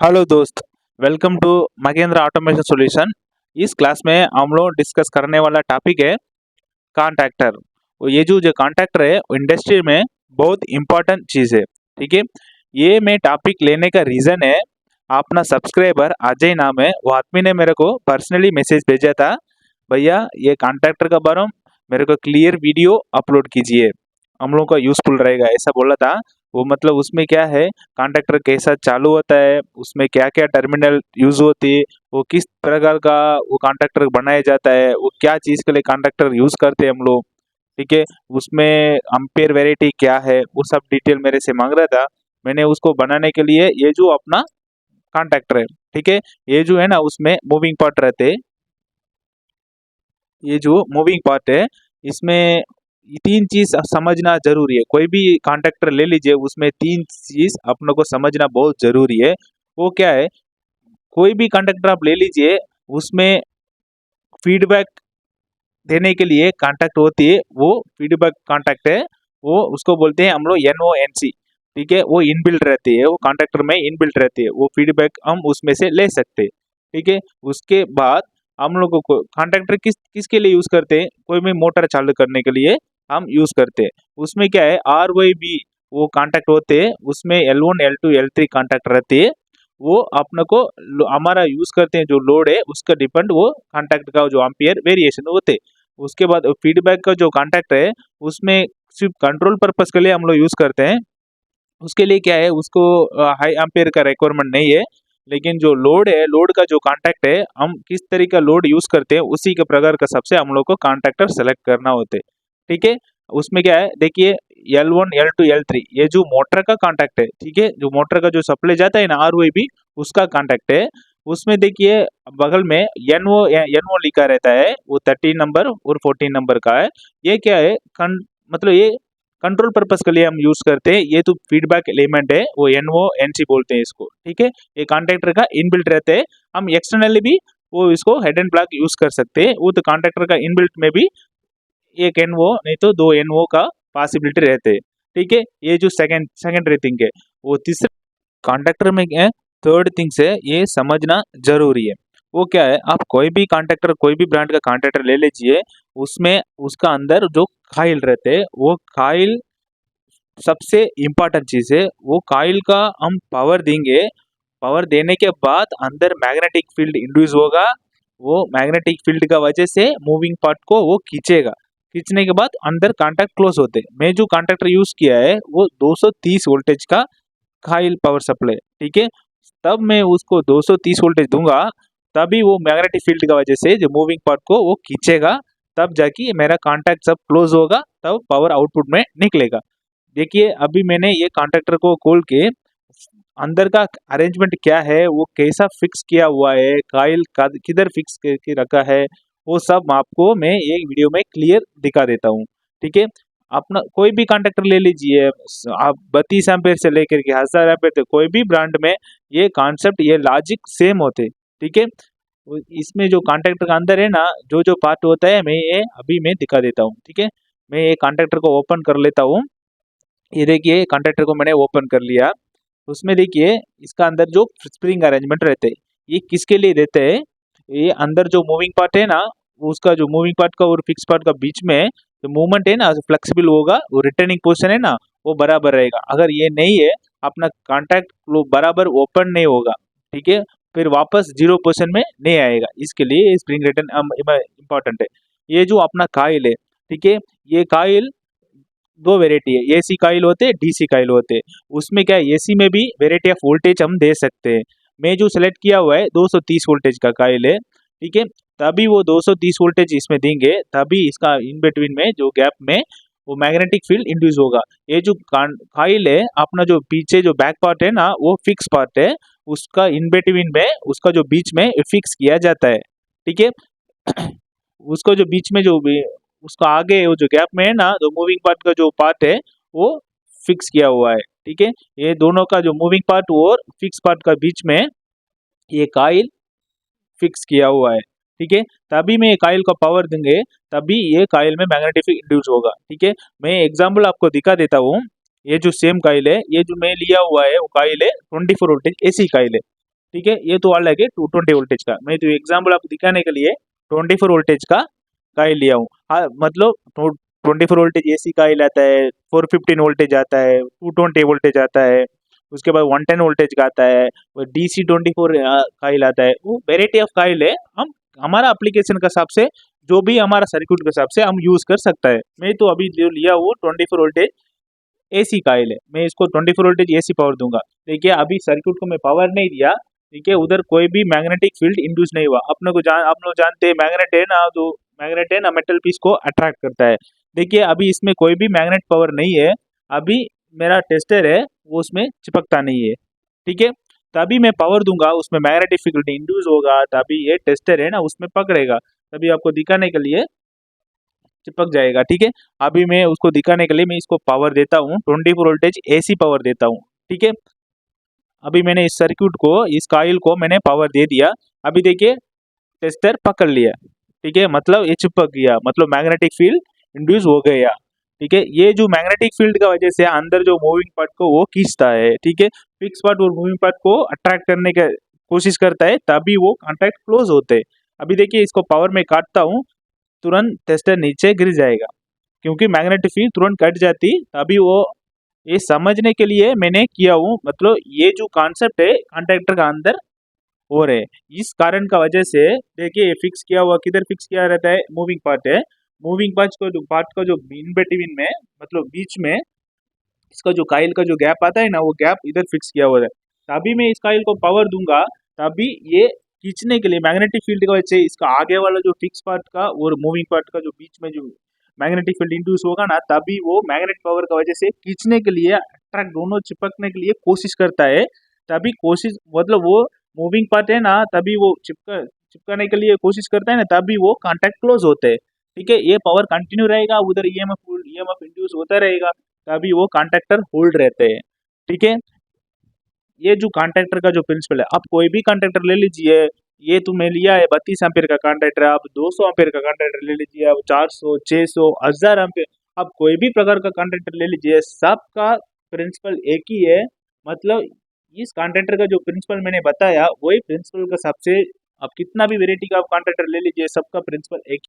Hello दोस्त। Welcome to Magendra automation solution. इस class में हम लोग डिस्कस करने वाला टॉपिक है कॉन्ट्रैक्टर। ये जो कॉन्ट्रैक्टर है वो इंडस्ट्री में बहुत इम्पोर्टेंट चीज़ है। ठीक है, ये मैं टॉपिक लेने का रीज़न है, अपना सब्सक्राइबर अजय नाम है, वो आदमी ने मेरे को पर्सनली मैसेज भेजा था, भैया ये कॉन्ट्रैक्टर का बारे में मेरे को क्लियर वीडियो अपलोड कीजिए, हम लोग का यूज़फुल रहेगा, ऐसा बोला था। वो मतलब उसमें क्या है, कॉन्ट्रैक्टर कैसा चालू होता है, उसमें क्या क्या टर्मिनल यूज़ होती है, वो किस प्रकार का वो कॉन्ट्रैक्टर बनाया जाता है, वो क्या चीज़ के लिए कॉन्ट्रैक्टर यूज़ करते हैं हम लोग। ठीक है, उसमें अम्पेयर वेराइटी क्या है, वो सब डिटेल मेरे से मांग रहा था। मैंने उसको बनाने के लिए ये जो अपना कॉन्ट्रैक्टर है, ठीक है, ये जो है ना उसमें मूविंग पार्ट रहते हैं। ये जो मूविंग पार्ट है इसमें ये तीन चीज समझना जरूरी है। कोई भी कॉन्ट्रैक्टर ले लीजिए, उसमें तीन चीज अपनों को समझना बहुत जरूरी है। वो क्या है, कोई भी कॉन्ट्रैक्टर आप ले लीजिए, उसमें फीडबैक देने के लिए कॉन्टैक्ट होती है, वो फीडबैक कॉन्टैक्ट है, वो उसको बोलते हैं हम लोग NONC। ठीक है, वो इनबिल्ट रहती है, वो कॉन्ट्रैक्टर में इनबिल्ट रहती है, वो फीडबैक हम उसमें से ले सकते हैं। ठीक है, उसके बाद हम लोगों को कॉन्ट्रैक्टर किसके लिए यूज करते हैं, कोई भी मोटर चालू करने के लिए हम यूज करते हैं। उसमें क्या है, RYB वो कॉन्टैक्ट होते हैं, उसमें L1 L2 L3 कॉन्टैक्ट रहती है। वो अपने को हमारा यूज करते हैं जो लोड है उसका डिपेंड वो कॉन्टैक्ट का जो एम्पियर वेरिएशन होते हैं। उसके बाद फीडबैक का जो कॉन्टैक्ट है उसमें सिर्फ कंट्रोल पर्पस के लिए हम लोग यूज करते हैं। उसके लिए क्या है, उसको हाई एम्पियर का रिक्वायरमेंट नहीं है, लेकिन जो लोड है, लोड का जो कॉन्टैक्ट है, हम किस तरीके का लोड यूज करते हैं उसी के प्रकार का सबसे हम लोग को कॉन्ट्रैक्टर सेलेक्ट करना होते हैं। ठीक है, उसमें क्या है देखिए, L1 L2 L3 ये जो मोटर का कॉन्टैक्ट है, ठीक है, जो मोटर का जो सप्लाई जाता है ना RYB उसका कॉन्टैक्ट है। उसमें देखिए बगल में NO लिखा रहता है, वो 13 नंबर और 14 नंबर का है। ये क्या है, मतलब ये कंट्रोल पर्पस के लिए हम यूज करते हैं। ये तो फीडबैक एलिमेंट है, वो NONC बोलते हैं इसको। ठीक है, ये कॉन्ट्रैक्टर का इनबिल्ट रहते हैं, हम एक्सटर्नली भी वो इसको हेड एंड ब्लॉक यूज कर सकते हैं। वो तो कॉन्ट्रैक्टर का इनबिल्ट में भी एक NO नहीं तो दो NO का पॉसिबिलिटी रहते हैं। ठीक है, ये जो सेकेंडरी थिंग है। वो तीसरे कॉन्ट्रैक्टर में क्या है, थर्ड थिंग्स है, ये समझना जरूरी है। वो क्या है, आप कोई भी कॉन्ट्रैक्टर कोई भी ब्रांड का कॉन्ट्रैक्टर ले लीजिए, उसमें उसका अंदर जो काइल रहते हैं, वो काइल सबसे इम्पोर्टेंट चीज है। वो कॉइल का हम पावर देंगे, पावर देने के बाद अंदर मैग्नेटिक फील्ड इंड्यूस होगा। वो मैग्नेटिक फील्ड का वजह से मूविंग पार्ट को वो खींचेगा, खींचने के बाद अंदर कॉन्टैक्ट क्लोज होते हैं। मैं जो कॉन्ट्रैक्टर यूज किया है वो 230 वोल्टेज का कॉइल पावर सप्लाई। ठीक है, तब मैं उसको 230 वोल्टेज दूंगा, तभी वो मैग्नेटिक फील्ड का वजह से जो मूविंग पार्ट को वो खींचेगा, तब जाके मेरा कॉन्टैक्ट सब क्लोज होगा, तब पावर आउटपुट में निकलेगा। देखिए अभी मैंने ये कॉन्ट्रैक्टर को खोल के अंदर का अरेंजमेंट क्या है, वो कैसा फिक्स किया हुआ है, कॉइल किधर फिक्स करके रखा है, वो सब आपको मैं एक वीडियो में क्लियर दिखा देता हूँ। ठीक है, अपना कोई भी कॉन्ट्रैक्टर ले लीजिए, आप 32 एम्पेयर से लेकर के 1000 एम्पेयर तक कोई भी ब्रांड में ये कॉन्सेप्ट ये लॉजिक सेम होते। ठीक है, इसमें जो कॉन्ट्रैक्टर का अंदर है ना, जो जो पार्ट होता है मैं दिखा देता हूँ। ठीक है, मैं ये कॉन्ट्रैक्टर को ओपन कर लेता हूँ। ये देखिए कॉन्ट्रैक्टर को मैंने ओपन कर लिया। उसमें देखिए इसका अंदर जो स्प्रिंग अरेंजमेंट रहते हैं, ये किसके लिए देते हैं, ये अंदर जो मूविंग पार्ट है ना, उसका जो मूविंग पार्ट का और फिक्स पार्ट का बीच में जो मूवमेंट है ना फ्लेक्सिबल होगा, वो रिटर्निंग पोजिशन है ना वो बराबर रहेगा। अगर ये नहीं है, अपना कॉन्टैक्ट बराबर ओपन नहीं होगा। ठीक है, फिर वापस जीरो पोजिशन में नहीं आएगा, इसके लिए स्प्रिंग रिटर्न इम्पोर्टेंट है। ये जो अपना काइल है, ठीक है, ये काइल दो वेराइटी है, AC कॉइल होते हैं, DC कॉइल होते हैं। उसमें क्या है, AC में भी वेराइटी ऑफ वोल्टेज हम दे सकते हैं। मैं जो सेलेक्ट किया हुआ है 230 वोल्टेज का कॉइल है। ठीक है, तभी वो 230 वोल्टेज इसमें देंगे, तभी इसका इन बिटवीन में जो गैप में वो मैग्नेटिक फील्ड इंड्यूस होगा। ये जो कॉइल है अपना, जो पीछे जो बैक पार्ट है ना वो फिक्स पार्ट है, उसका इन बिटवीन में उसका जो बीच में फिक्स किया जाता है। ठीक है, उसको जो बीच में जो उसका आगे वो जो गैप में है ना, जो मूविंग पार्ट का जो पार्ट है वो फिक्स किया हुआ है। ठीक है, ये दोनों का जो मूविंग पार्ट और फिक्स पार्ट का बीच में ये कॉइल फिक्स किया हुआ है। ठीक है, तभी मैं ये कॉइल का पावर देंगे, तभी ये कॉइल में मैग्नेटिक इंड्यूस होगा। ठीक है, मैं एग्जांपल आपको दिखा देता हूँ। ये जो सेम कॉइल है, ये जो मैं लिया हुआ है वो कॉइल है 24 वोल्टेज AC कॉइल है। ठीक है, ये तो अलग है 220 वोल्टेज का। मैं तो एग्जाम्पल आपको दिखाने के लिए 24 वोल्टेज का कॉइल लिया हूँ। हाँ मतलब 24 वोल्टेज एसी कॉइल आता है, 415 वोल्टेज आता है, 220 वोल्टेज आता है, उसके बाद 110 वोल्टेज का आता है, DC 24 कॉइल आता है। वो वेराइटी ऑफ कॉइल है। हम हमारा एप्लीकेशन के हिसाब से, जो भी हमारा सर्किट के हिसाब से हम यूज कर सकता है। मैं तो अभी जो लिया वो 24 वोल्टेज एसी कॉइल है, मैं इसको 24 वोल्टेज एसी पावर दूंगा। देखिए अभी सर्किट को मैं पावर नहीं दिया, ठीक है, उधर कोई भी मैग्नेटिक फील्ड इंड्यूस नहीं हुआ। आप लोग जानते हैं मैग्नेट है ना, जो मैग्नेट है ना मेटल पीस को अट्रैक्ट करता है। देखिए अभी इसमें कोई भी मैग्नेट पावर नहीं है। अभी मेरा टेस्टर है वो उसमें चिपकता नहीं है, ठीक है। तभी मैं पावर दूंगा उसमें मैग्नेटिक फील्ड इंड्यूस होगा, तभी ये टेस्टर है ना उसमें पकड़ेगा, तभी आपको दिखाने के लिए चिपक जाएगा, ठीक है। अभी मैं उसको दिखाने के लिए मैं इसको पावर देता हूँ, 24 वोल्टेज एसी पावर देता हूँ, ठीक है। अभी मैंने इस सर्किट को, इस कॉइल को मैंने पावर दे दिया। अभी देखिए टेस्टर पकड़ लिया, ठीक है, मतलब ये चिपक गया, मतलब मैग्नेटिक फील्ड इंड्यूस हो गया, ठीक है। ये जो मैग्नेटिक फील्ड का वजह से अंदर जो मूविंग पार्ट को वो खींचता है, ठीक है। फिक्स पार्ट और मूविंग पार्ट को अट्रैक्ट करने का कोशिश करता है, तभी वो कॉन्टैक्ट क्लोज होते हैं। अभी देखिए इसको पावर में काटता हूँ, तुरंत टेस्टर नीचे गिर जाएगा, क्योंकि मैग्नेटिक फील्ड तुरंत कट जाती, तभी वो, ये समझने के लिए मैंने किया हूँ। मतलब ये जो कॉन्सेप्ट है कॉन्टैक्टर का अंदर हो रहे, इस कारण का वजह से देखिए ये फिक्स किया हुआ, किधर फिक्स किया रहता है, मूविंग पार्ट है। मूविंग पार्ट का जो इन बिटवीन में, मतलब बीच में इसका जो काइल का जो गैप आता है ना, वो गैप इधर फिक्स किया हुआ है। तभी मैं इस काइल को पावर दूंगा, तभी ये खींचने के लिए मैग्नेटिक फील्ड की वजह से इसका आगे वाला जो फिक्स पार्ट का और मूविंग पार्ट का जो बीच में जो मैग्नेटिक फील्ड इंड्यूस होगा ना, तभी वो मैग्नेटिक पावर की वजह से खींचने के लिए, अट्रैक्ट दोनों चिपकने के लिए कोशिश करता है। तभी कोशिश मतलब वो मूविंग पार्ट है ना, तभी वो चिपकाने के लिए कोशिश करता है ना, तभी वो कॉन्टैक्ट क्लोज होते हैं, ठीक है। ये पावर कंटिन्यू रहेगा, उधर ईएमएफ इंड्यूस होता रहेगा, तभी वो कॉन्टैक्टर होल्ड रहते हैं, ठीक है। ये जो कॉन्ट्रैक्टर का जो प्रिंसिपल है, आप कोई भी कॉन्ट्रैक्टर ले लीजिए। ये तो मैं लिया है 32 एम्पीयर का कॉन्ट्रैक्टर, आप 200 एम्पीयर का कॉन्ट्रैक्टर ले लीजिए, आप 400, 600, 1000 एम्पीयर, आप कोई भी प्रकार का कॉन्ट्रैक्टर ले लीजिए, सबका प्रिंसिपल एक ही है। मतलब इस कॉन्ट्रैक्टर का जो प्रिंसिपल मैंने बताया, वही प्रिंसिपल का सबसे, आप कितना भी वेराइटी का आप कॉन्ट्रैक्टर ले लीजिए, सबका प्रिंसिपल एक